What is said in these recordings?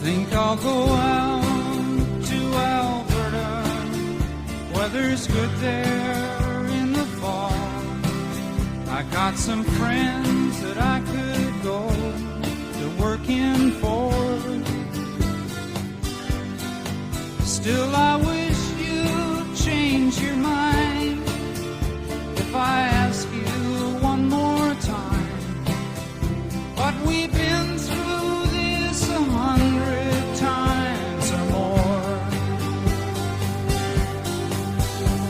Think I'll go out to Alberta. Weather's good there in the fall. I got some friends that I could go to working for. Still I wish you'd change your mind if I ask you one more time. But we've been through this 100 times or more.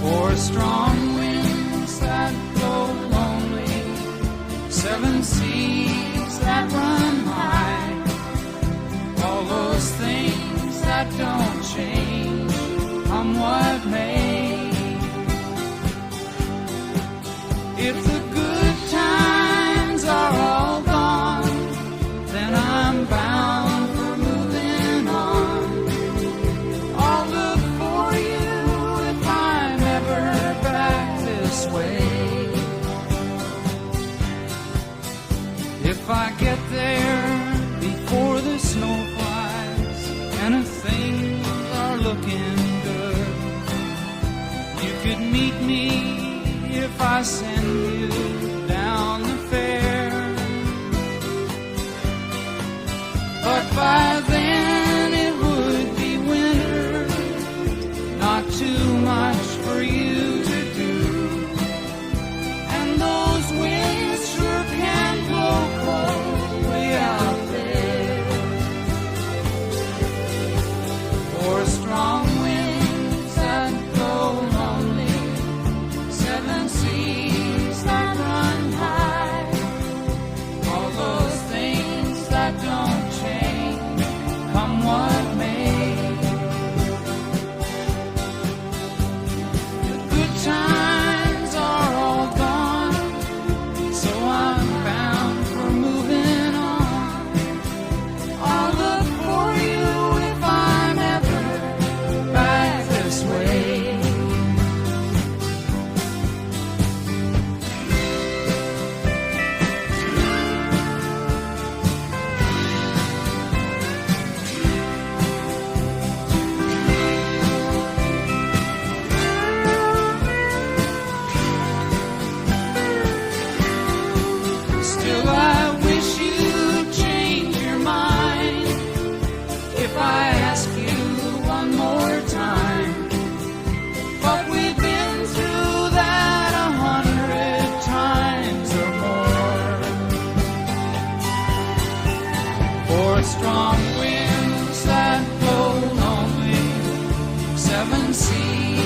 For strong winds that blow lonely, 7 seas that run high, all those things that don't change, come what may. If the good times are all gone, then I'm bound for moving on. I'll look for you if I'm ever back this way. If I get there before the snow flies and things are looking good, you could meet me if I send you down the fair. But by then it would be winter, not too much for you to do. And those winds sure can blow cold way out there. For strong winds that blow lonely, 7 seas that run high, all those things that don't change, come what may. The good times are all gone, so I'm bound for moving on. I'll look for you if I'm ever back this way. Still I wish you'd change your mind if I ask you one more time. But we've been through that 100 times or more. For strong winds that blow lonely, 7 seas